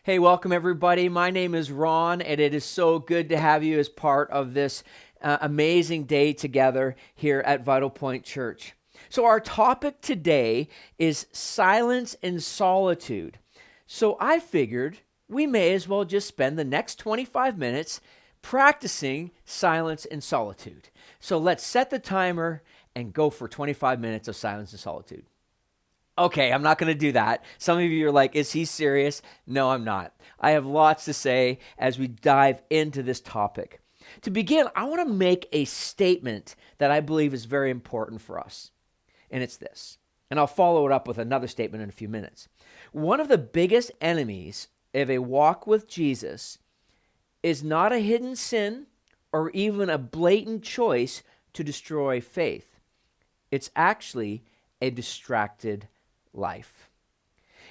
Hey, welcome everybody. My name is Ron, and it is so good to have you as part of this amazing day together here at Vitalpoint Church. So our topic today is silence and solitude. So I figured we may as well just spend the next 25 minutes practicing silence and solitude. So let's set the timer and go for 25 minutes of silence and solitude. Okay, I'm not going to do that. Some of you are like, is he serious? No, I'm not. I have lots to say as we dive into this topic. To begin, I want to make a statement that I believe is very important for us, and it's this. And I'll follow it up with another statement in a few minutes. One of the biggest enemies of a walk with Jesus is not a hidden sin or even a blatant choice to destroy faith. It's actually a distracted life.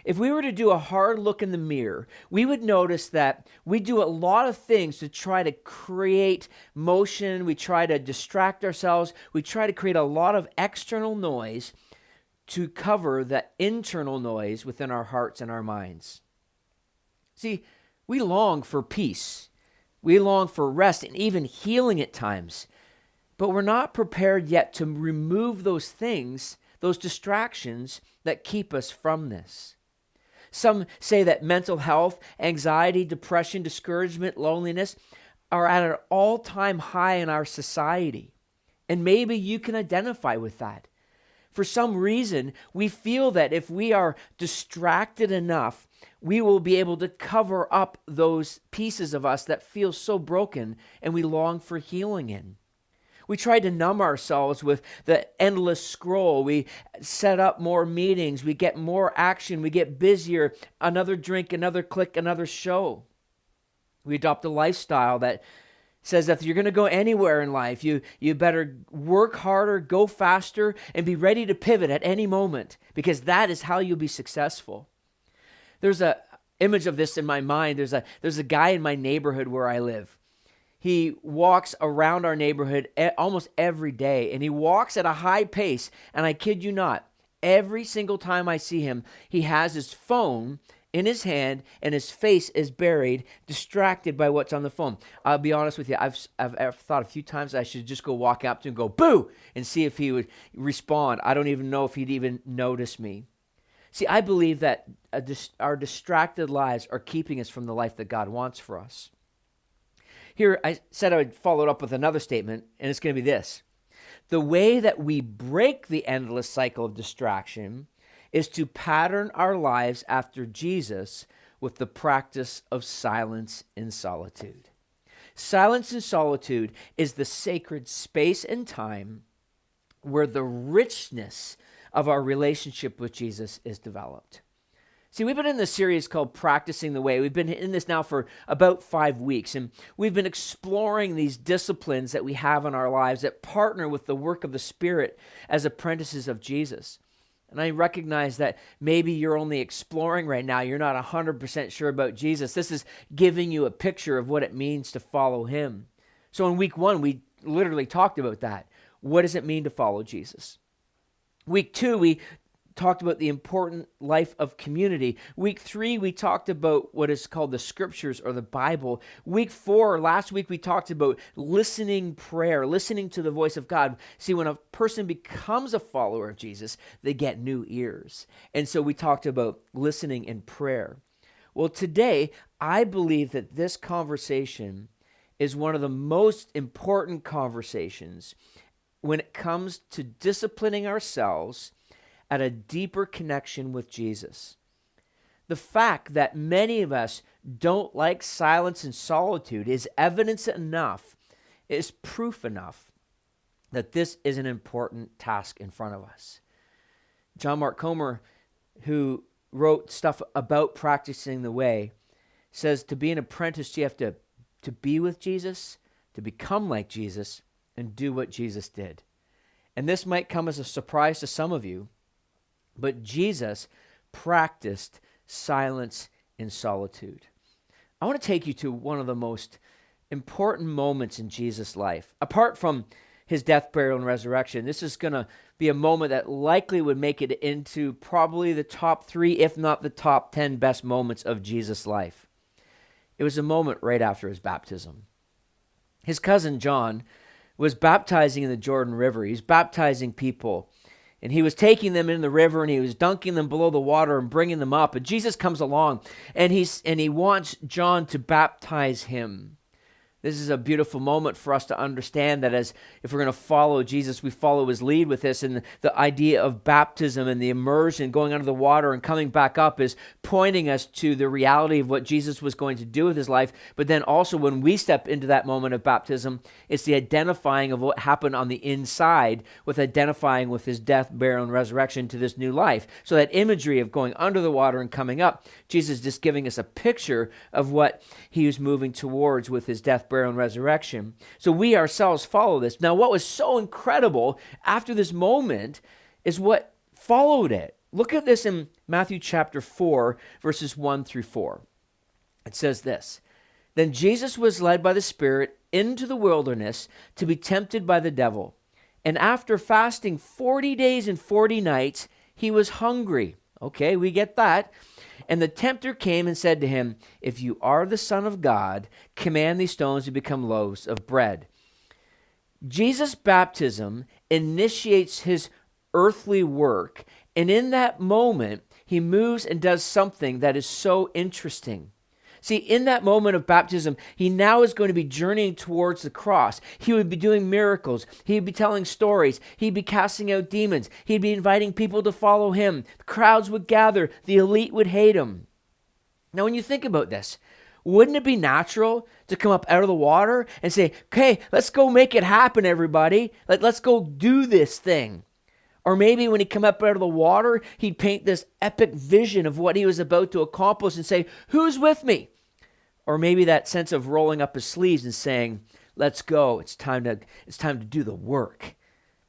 If we were to do a hard look in the mirror, we would notice that we do a lot of things to try to create motion. We try to distract ourselves. We try to create a lot of external noise to cover the internal noise within our hearts and our minds. See, we long for peace. We long for rest and even healing at times. But we're not prepared yet to remove those things, those distractions that keep us from this. Some say that mental health, anxiety, depression, discouragement, loneliness are at an all-time high in our society. And maybe you can identify with that. For some reason, we feel that if we are distracted enough, we will be able to cover up those pieces of us that feel so broken and we long for healing in. We try to numb ourselves with the endless scroll. We set up more meetings. We get more action. We get busier. Another drink, another click, another show. We adopt a lifestyle that says that if you're going to go anywhere in life, you better work harder, go faster, and be ready to pivot at any moment, because that is how you'll be successful. There's an image of this in my mind. There's a guy in my neighborhood where I live. He walks around our neighborhood almost every day, and he walks at a high pace, and I kid you not, every single time I see him, he has his phone in his hand, and his face is buried, distracted by what's on the phone. I'll be honest with you, I've thought a few times I should just go walk up to him and go, boo, and see if he would respond. I don't even know if he'd even notice me. See, I believe that our distracted lives are keeping us from the life that God wants for us. Here, I said I would follow it up with another statement, and it's going to be this. The way that we break the endless cycle of distraction is to pattern our lives after Jesus with the practice of silence and solitude. Silence and solitude is the sacred space and time where the richness of our relationship with Jesus is developed. See, we've been in this series called Practicing the Way. We've been in this now for about 5 weeks, and we've been exploring these disciplines that we have in our lives that partner with the work of the Spirit as apprentices of Jesus. And I recognize that maybe you're only exploring right now. You're not 100% sure about Jesus. This is giving you a picture of what it means to follow him. So in week 1, we literally talked about that. What does it mean to follow Jesus? Week 2, we talked about the important life of community. Week 3, we talked about what is called the scriptures or the Bible. Week 4, last week, we talked about listening prayer, listening to the voice of God. See, when a person becomes a follower of Jesus, they get new ears. And so we talked about listening in prayer. Well, today, I believe that this conversation is one of the most important conversations when it comes to disciplining ourselves at a deeper connection with Jesus. The fact that many of us don't like silence and solitude is evidence enough, is proof enough that this is an important task in front of us. John Mark Comer, who wrote stuff about practicing the way, says to be an apprentice, you have to be with Jesus, to become like Jesus, and do what Jesus did. And this might come as a surprise to some of you, but Jesus practiced silence and solitude. I want to take you to one of the most important moments in Jesus' life. Apart from his death, burial, and resurrection, this is going to be a moment that likely would make it into probably the top 3, if not the top 10 best moments of Jesus' life. It was a moment right after his baptism. His cousin John was baptizing in the Jordan River. He was baptizing people, and he was taking them in the river, and he was dunking them below the water and bringing them up. And Jesus comes along, and he wants John to baptize him. This is a beautiful moment for us to understand that if we're going to follow Jesus, we follow his lead with this. And the idea of baptism and the immersion, going under the water and coming back up, is pointing us to the reality of what Jesus was going to do with his life. But then also when we step into that moment of baptism, it's the identifying of what happened on the inside with identifying with his death, burial, and resurrection to this new life. So that imagery of going under the water and coming up, Jesus is just giving us a picture of what he was moving towards with his death, burial, and resurrection. So we ourselves follow this. Now, what was so incredible after this moment is what followed it. Look at this in Matthew chapter 4, verses 1 through 4. It says this: Then Jesus was led by the Spirit into the wilderness to be tempted by the devil. And after fasting 40 days and 40 nights, he was hungry. Okay, we get that. And the tempter came and said to him, If you are the Son of God, command these stones to become loaves of bread. Jesus' baptism initiates his earthly work, and in that moment, he moves and does something that is so interesting. See, in that moment of baptism, he now is going to be journeying towards the cross. He would be doing miracles. He'd be telling stories. He'd be casting out demons. He'd be inviting people to follow him. The crowds would gather. The elite would hate him. Now, when you think about this, wouldn't it be natural to come up out of the water and say, okay, let's go make it happen, everybody. Let's go do this thing. Or maybe when he come up out of the water, he'd paint this epic vision of what he was about to accomplish and say, who's with me? Or maybe that sense of rolling up his sleeves and saying, let's go, it's time to do the work.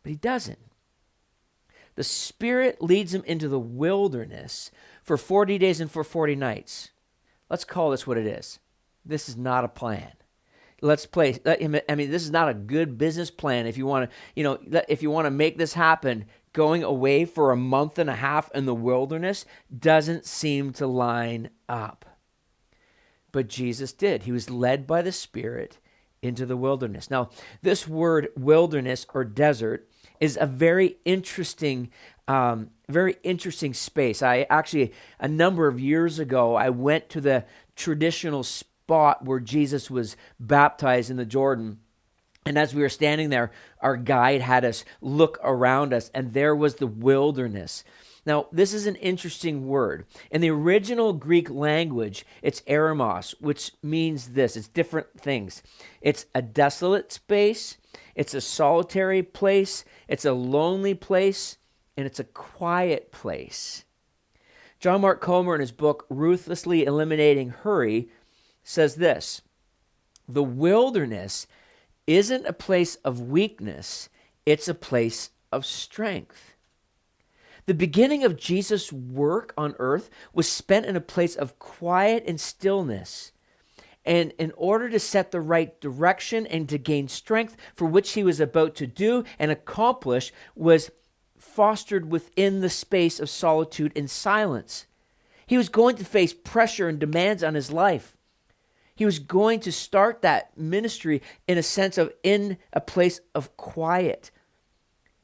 But he doesn't. The Spirit leads him into the wilderness for 40 days and for 40 nights. Let's call this what it is. This is not a plan. This is not a good business plan. If you want to make this happen, going away for a month and a half in the wilderness doesn't seem to line up. But Jesus did. He was led by the Spirit into the wilderness. Now, this word wilderness or desert is a very interesting space. A number of years ago, I went to the traditional spot where Jesus was baptized in the Jordan. And as we were standing there, our guide had us look around us, and there was the wilderness. Now, this is an interesting word. In the original Greek language, it's eremos, which means this. It's different things. It's a desolate space, it's a solitary place, it's a lonely place, and it's a quiet place. John Mark Comer, in his book, Ruthlessly Eliminating Hurry, says this: the wilderness isn't a place of weakness, it's a place of strength. The beginning of Jesus' work on earth was spent in a place of quiet and stillness. And in order to set the right direction and to gain strength for which he was about to do and accomplish was fostered within the space of solitude and silence. He was going to face pressure and demands on his life. He was going to start that ministry in a place of quiet.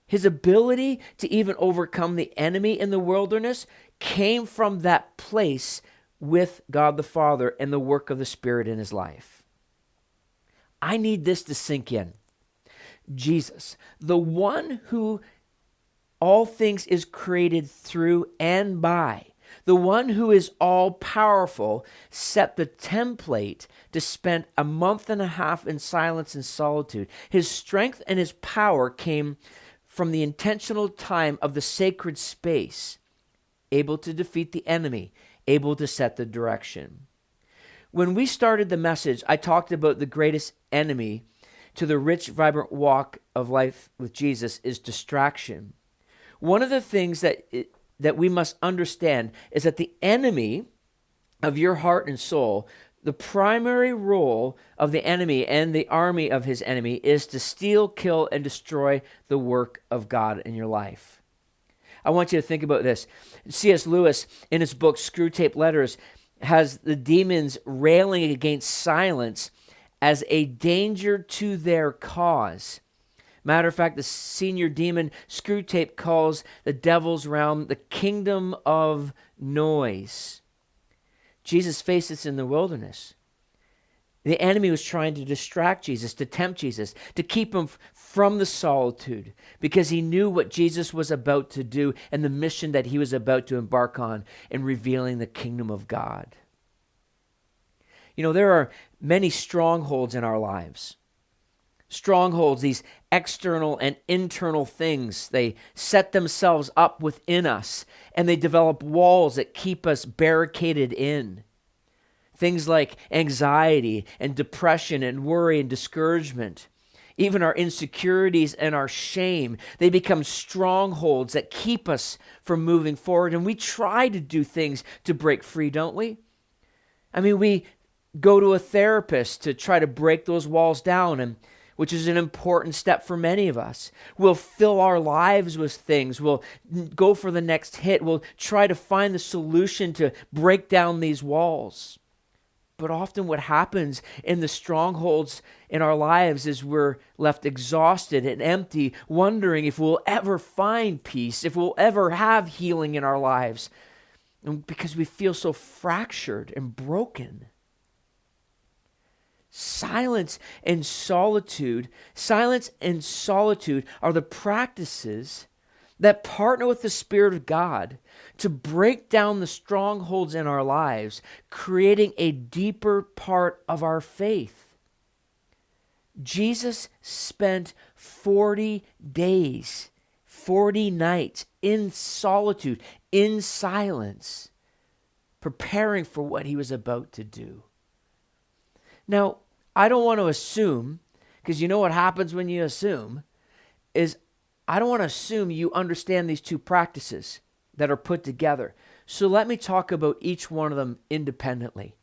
His ability to even overcome the enemy in the wilderness came from that place with God the Father and the work of the Spirit in his life. I need this to sink in. Jesus, the one who all things is created through and by, the one who is all-powerful, set the template to spend a month and a half in silence and solitude. His strength and his power came from the intentional time of the sacred space, able to defeat the enemy, able to set the direction. When we started the message, I talked about the greatest enemy to the rich, vibrant walk of life with Jesus is distraction. One of the things that we must understand is that the enemy of your heart and soul, the primary role of the enemy and the army of his enemy is to steal, kill, and destroy the work of God in your life. I want you to think about this. C.S. Lewis, in his book, Screw Tape Letters, has the demons railing against silence as a danger to their cause. Matter of fact, the senior demon, Screwtape, calls the devil's realm the kingdom of noise. Jesus faced this in the wilderness. The enemy was trying to distract Jesus, to tempt Jesus, to keep him from the solitude, because he knew what Jesus was about to do and the mission that he was about to embark on in revealing the kingdom of God. You know, there are many strongholds in our lives. Strongholds, these external and internal things, they set themselves up within us, and they develop walls that keep us barricaded in. Things like anxiety and depression and worry and discouragement, even our insecurities and our shame, they become strongholds that keep us from moving forward. And we try to do things to break free, don't we? I mean, we go to a therapist to try to break those walls down, and which is an important step for many of us. We'll fill our lives with things. We'll go for the next hit. We'll try to find the solution to break down these walls. But often what happens in the strongholds in our lives is we're left exhausted and empty, wondering if we'll ever find peace, if we'll ever have healing in our lives, and because we feel so fractured and broken. Silence and solitude are the practices that partner with the Spirit of God to break down the strongholds in our lives, creating a deeper part of our faith. Jesus spent 40 days, 40 nights in solitude, in silence, preparing for what he was about to do. Now, I don't want to assume, because you know what happens when you assume, is I don't want to assume you understand these two practices that are put together. So let me talk about each one of them independently.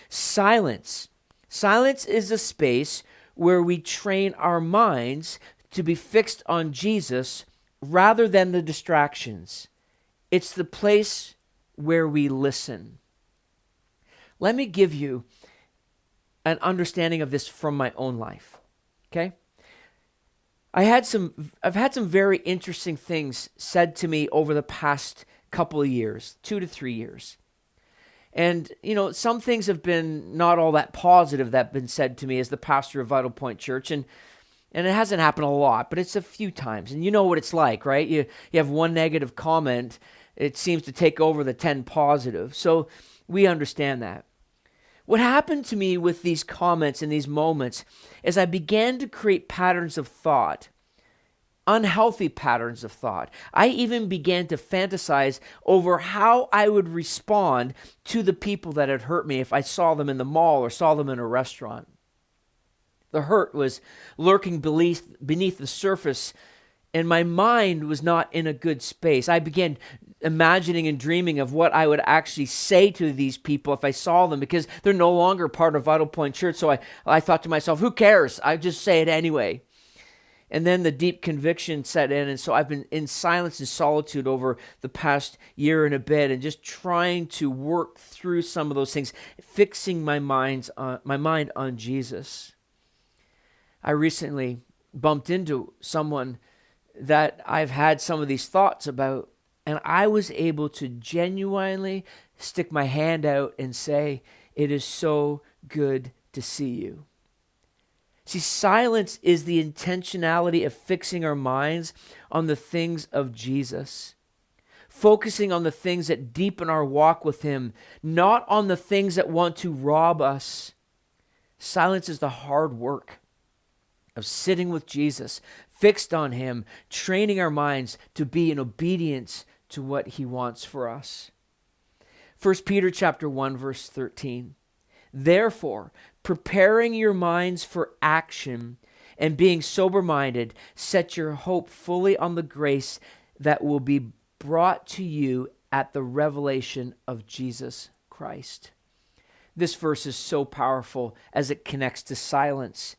Silence. Silence is a space where we train our minds to be fixed on Jesus rather than the distractions. It's the place where we listen. Let me give you an understanding of this from my own life, okay? I've had some very interesting things said to me over the past couple of years, 2 to 3 years. And, you know, some things have been not all that positive that have been said to me as the pastor of Vitalpoint Church, and it hasn't happened a lot, but it's a few times. And you know what it's like, right? You have one negative comment, it seems to take over the 10 positive. So we understand that. What happened to me with these comments and these moments is I began to create patterns of thought, unhealthy patterns of thought. I even began to fantasize over how I would respond to the people that had hurt me if I saw them in the mall or saw them in a restaurant. The hurt was lurking beneath the surface, and my mind was not in a good space. I began imagining and dreaming of what I would actually say to these people if I saw them, because they're no longer part of Vitalpoint Church. So I thought to myself, who cares? I just say it anyway. And then the deep conviction set in, and so I've been in silence and solitude over the past year and a bit, and just trying to work through some of those things, fixing my mind on Jesus. I recently bumped into someone that I've had some of these thoughts about, and I was able to genuinely stick my hand out and say, it is so good to see you. See, silence is the intentionality of fixing our minds on the things of Jesus, focusing on the things that deepen our walk with him, not on the things that want to rob us. Silence is the hard work of sitting with Jesus, fixed on him, training our minds to be in obedience to what he wants for us. 1 Peter chapter 1, verse 13. Therefore, preparing your minds for action and being sober-minded, set your hope fully on the grace that will be brought to you at the revelation of Jesus Christ. This verse is so powerful as it connects to silence.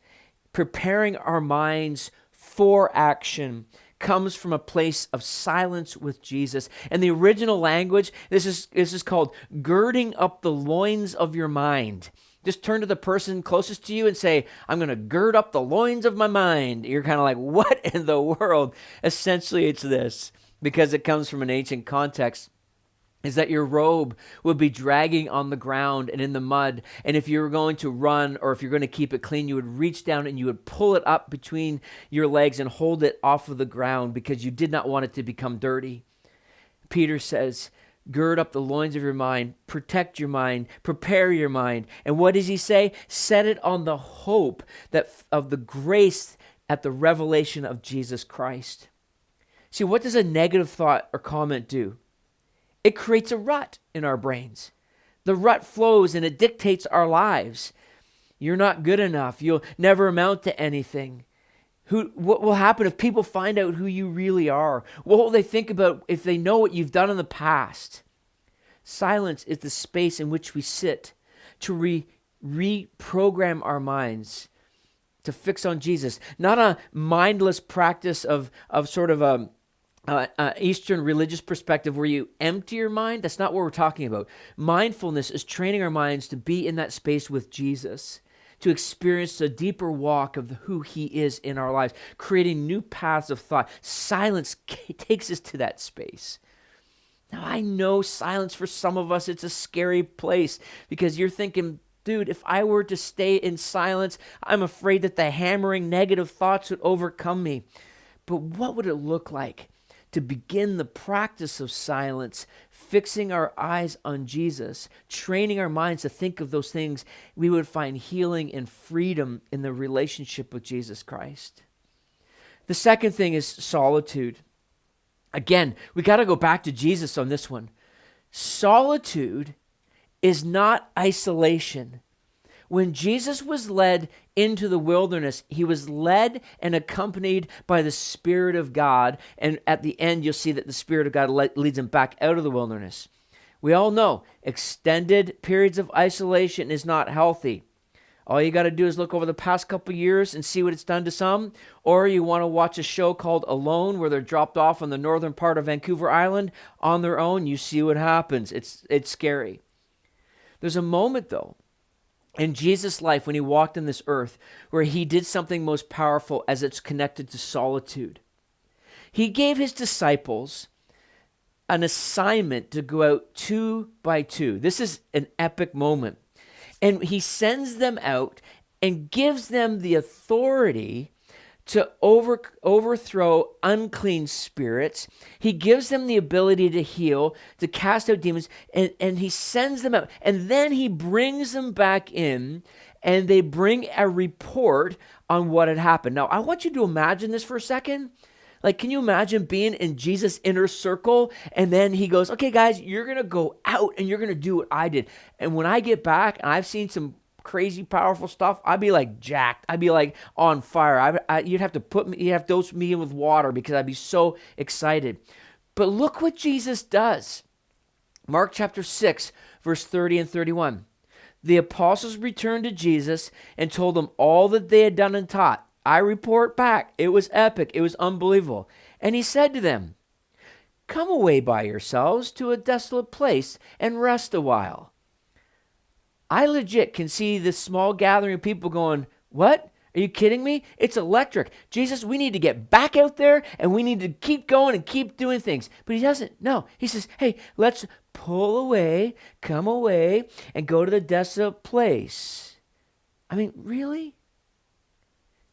Preparing our minds for action, comes from a place of silence with Jesus. And the original language, this is called girding up the loins of your mind. Just turn to the person closest to you and say, I'm going to gird up the loins of my mind. You're kind of like, what in the world? Essentially, it's this, because it comes from an ancient context, is that your robe would be dragging on the ground and in the mud. And if you were going to run or if you're going to keep it clean, you would reach down and you would pull it up between your legs and hold it off of the ground because you did not want it to become dirty. Peter says, gird up the loins of your mind, protect your mind, prepare your mind. And what does he say? Set it on the hope that of the grace at the revelation of Jesus Christ. See, what does a negative thought or comment do? It creates a rut in our brains. The rut flows and it dictates our lives. You're not good enough. You'll never amount to anything. What will happen if people find out who you really are? What will they think about if they know what you've done in the past? Silence is the space in which we sit to reprogram our minds to fix on Jesus. Not a mindless practice of sort of a Eastern religious perspective where you empty your mind. That's not what we're talking about. Mindfulness is training our minds to be in that space with Jesus, to experience a deeper walk of who he is in our lives, creating new paths of thought. Silence takes us to that space. Now, I know silence for some of us, it's a scary place because you're thinking, dude, if I were to stay in silence, I'm afraid that the hammering negative thoughts would overcome me. But what would it look like to begin the practice of silence, fixing our eyes on Jesus, training our minds to think of those things? We would find healing and freedom in the relationship with Jesus Christ. The second thing is solitude. Again, we got to go back to Jesus on this one. Solitude is not isolation. When Jesus was led into the wilderness, he was led and accompanied by the Spirit of God. And at the end, you'll see that the Spirit of God leads him back out of the wilderness. We all know extended periods of isolation is not healthy. All you got to do is look over the past couple years and see what it's done to some. Or you want to watch a show called Alone, where they're dropped off on the northern part of Vancouver Island on their own. You see what happens. It's scary. There's a moment, though, in Jesus' life when he walked on this earth where he did something most powerful as it's connected to solitude. He gave his disciples an assignment to go out 2 by 2. This is an epic moment. And he sends them out and gives them the authority to overthrow unclean spirits. He gives them the ability to heal, to cast out demons, and he sends them out. And then he brings them back in, and they bring a report on what had happened. Now, I want you to imagine this for a second. Like, can you imagine being in Jesus' inner circle? And then he goes, okay, guys, you're going to go out and you're going to do what I did. And when I get back, and I've seen some crazy, powerful stuff, I'd be like jacked. I'd be like on fire. You'd have to dose me in with water because I'd be so excited. But look what Jesus does. Mark chapter 6, verse 30 and 31. The apostles returned to Jesus and told him all that they had done and taught. I report back. It was epic. It was unbelievable. And he said to them, come away by yourselves to a desolate place and rest a while. I legit can see this small gathering of people going, what? Are you kidding me? It's electric. Jesus, we need to get back out there and we need to keep going and keep doing things. But he doesn't. No, he says, hey, let's pull away, come away, and go to the desolate place. I mean, really?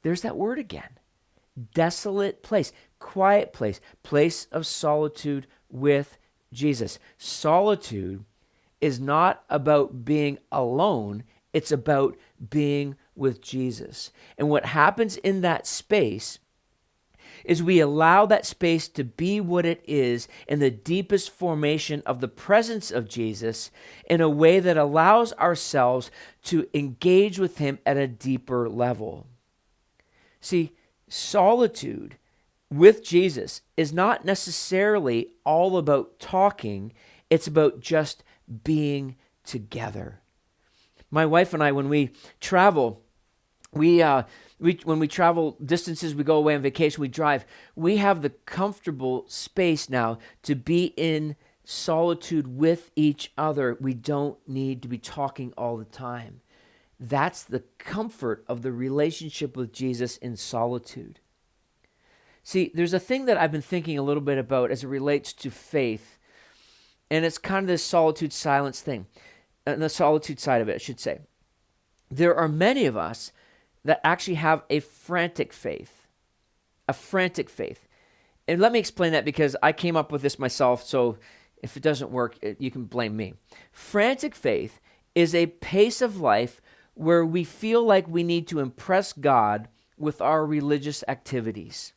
There's that word again. Desolate place, quiet place, place of solitude with Jesus. Solitude is not about being alone. It's about being with Jesus. And what happens in that space is we allow that space to be what it is in the deepest formation of the presence of Jesus in a way that allows ourselves to engage with him at a deeper level. See, solitude with Jesus is not necessarily all about talking. It's about just being together. My wife and I, when we travel, We when we travel distances, we go away on vacation, we drive. We have the comfortable space now to be in solitude with each other. We don't need to be talking all the time. That's the comfort of the relationship with Jesus in solitude. See, there's a thing that I've been thinking a little bit about as it relates to faith, and it's kind of this solitude silence thing, and the solitude side of it, I should say. There are many of us that actually have a frantic faith. A frantic faith. And let me explain that because I came up with this myself, so if it doesn't work, you can blame me. Frantic faith is a pace of life where we feel like we need to impress God with our religious activities.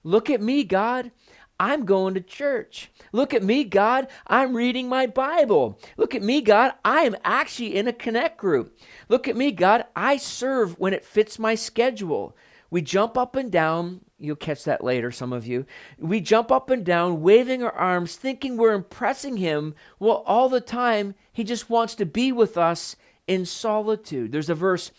Look at me, God. I'm going to church. Look at me, God. I'm reading my Bible. Look at me, God. I am actually in a connect group. Look at me, God. I serve when it fits my schedule. We jump up and down. You'll catch that later, some of you. We jump up and down, waving our arms, thinking we're impressing him. Well, all the time, he just wants to be with us in solitude. There's a verse,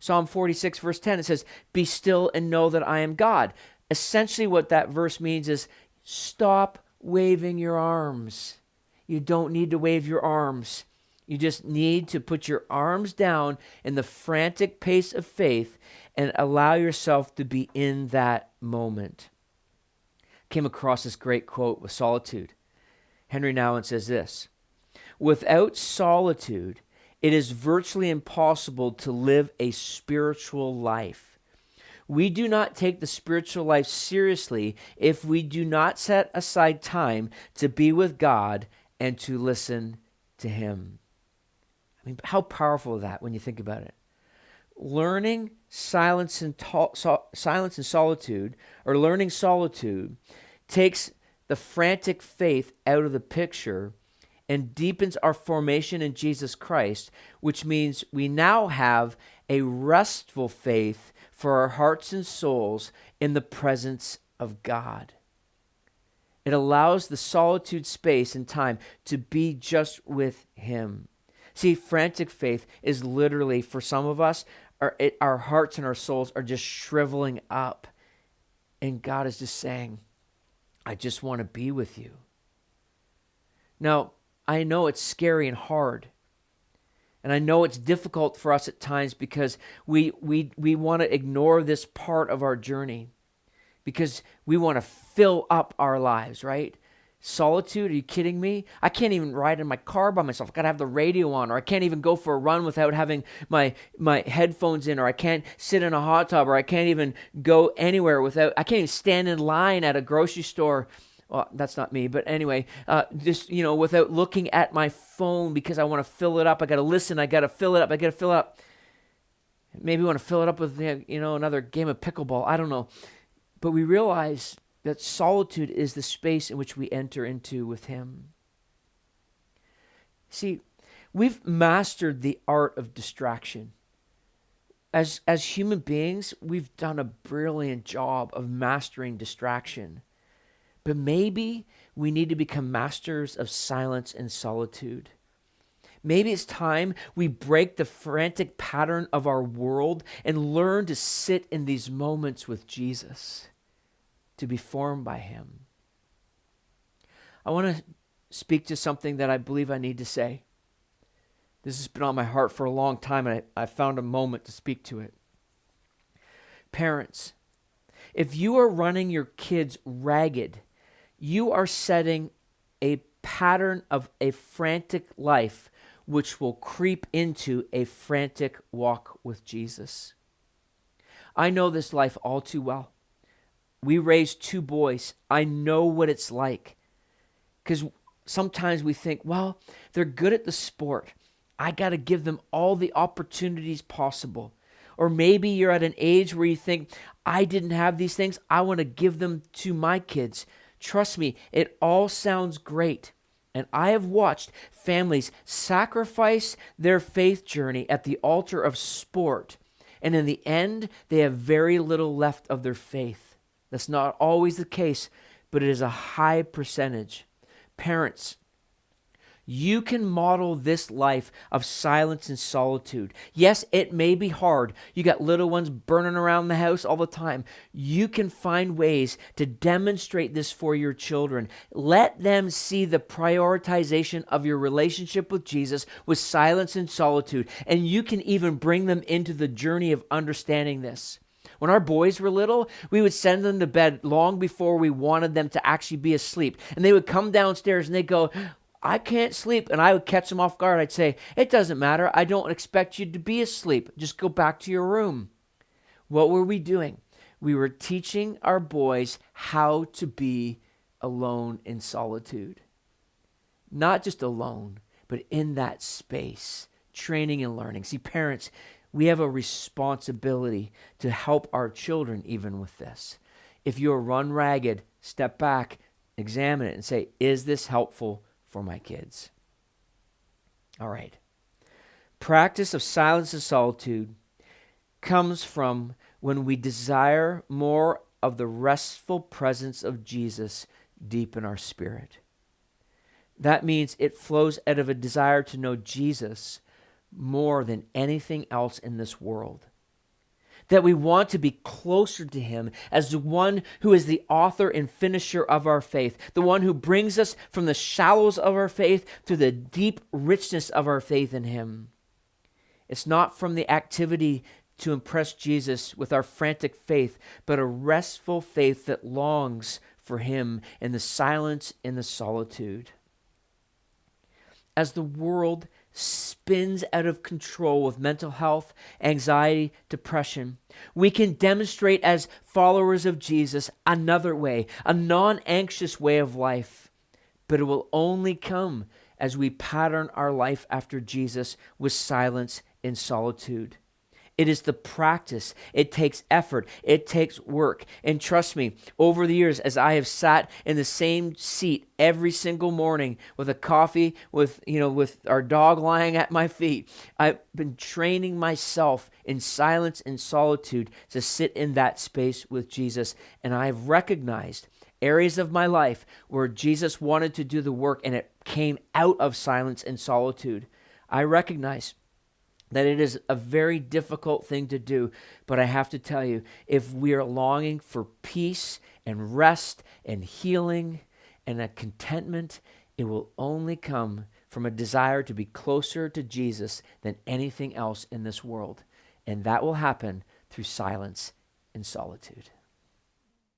Psalm 46, verse 10. It says, "Be still and know that I am God." Essentially, what that verse means is, stop waving your arms. You don't need to wave your arms. You just need to put your arms down in the frantic pace of faith and allow yourself to be in that moment. Came across this great quote with solitude. Henry Nouwen says this: "Without solitude, it is virtually impossible to live a spiritual life. We do not take the spiritual life seriously if we do not set aside time to be with God and to listen to him." I mean, how powerful is that when you think about it? Learning silence and solitude, or learning solitude, takes the frantic faith out of the picture and deepens our formation in Jesus Christ, which means we now have a restful faith for our hearts and souls in the presence of God. It allows the solitude space and time to be just with him. See, frantic faith is literally, for some of us, our hearts and our souls are just shriveling up. And God is just saying, I just want to be with you. Now, I know it's scary and hard. And I know it's difficult for us at times because we want to ignore this part of our journey because we want to fill up our lives, right? Solitude, are you kidding me? I can't even ride in my car by myself. I've got to have the radio on, or I can't even go for a run without having my headphones in, or I can't sit in a hot tub, or I can't even go anywhere I can't even stand in line at a grocery store. Well, that's not me, but anyway, without looking at my phone because I want to fill it up. I got to listen. I got to fill it up. Maybe we want to fill it up with, another game of pickleball. I don't know. But we realize that solitude is the space in which we enter into with him. See, we've mastered the art of distraction. As human beings, we've done a brilliant job of mastering distraction. But maybe we need to become masters of silence and solitude. Maybe it's time we break the frantic pattern of our world and learn to sit in these moments with Jesus, to be formed by him. I want to speak to something that I believe I need to say. This has been on my heart for a long time, and I found a moment to speak to it. Parents, if you are running your kids ragged, you are setting a pattern of a frantic life which will creep into a frantic walk with Jesus. I know this life all too well. We raised 2 boys. I know what it's like. Because sometimes we think, well, they're good at the sport. I got to give them all the opportunities possible. Or maybe you're at an age where you think, I didn't have these things. I want to give them to my kids. Trust me, it all sounds great. And I have watched families sacrifice their faith journey at the altar of sport. And in the end, they have very little left of their faith. That's not always the case, but it is a high percentage. Parents, You can model this life of silence and solitude. Yes, it may be hard. You got little ones burning around the house all the time. You can find ways to demonstrate this for your children. Let them see the prioritization of your relationship with Jesus with silence and solitude. And you can even bring them into the journey of understanding this. When our boys were little, we would send them to bed long before we wanted them to actually be asleep. And they would come downstairs and they'd go, I can't sleep. And I would catch them off guard. I'd say, it doesn't matter. I don't expect you to be asleep. Just go back to your room. What were we doing? We were teaching our boys how to be alone in solitude. Not just alone, but in that space, training and learning. See, parents, we have a responsibility to help our children even with this. If you're run ragged, step back, examine it and say, is this helpful for my kids? All right. Practice of silence and solitude comes from when we desire more of the restful presence of Jesus deep in our spirit. That means it flows out of a desire to know Jesus more than anything else in this world. That we want to be closer to him as the one who is the author and finisher of our faith, the one who brings us from the shallows of our faith to the deep richness of our faith in him. It's not from the activity to impress Jesus with our frantic faith, but a restful faith that longs for him in the silence, in the solitude. As the world spins out of control with mental health, anxiety, depression, we can demonstrate as followers of Jesus another way, a non-anxious way of life. But it will only come as we pattern our life after Jesus with silence and solitude. It is the practice. It takes effort. It takes work. And trust me, over the years, as I have sat in the same seat every single morning with a coffee, with our dog lying at my feet, I've been training myself in silence and solitude to sit in that space with Jesus. And I've recognized areas of my life where Jesus wanted to do the work and it came out of silence and solitude. I recognize that it is a very difficult thing to do, but I have to tell you, if we are longing for peace and rest and healing and a contentment, it will only come from a desire to be closer to Jesus than anything else in this world. And that will happen through silence and solitude.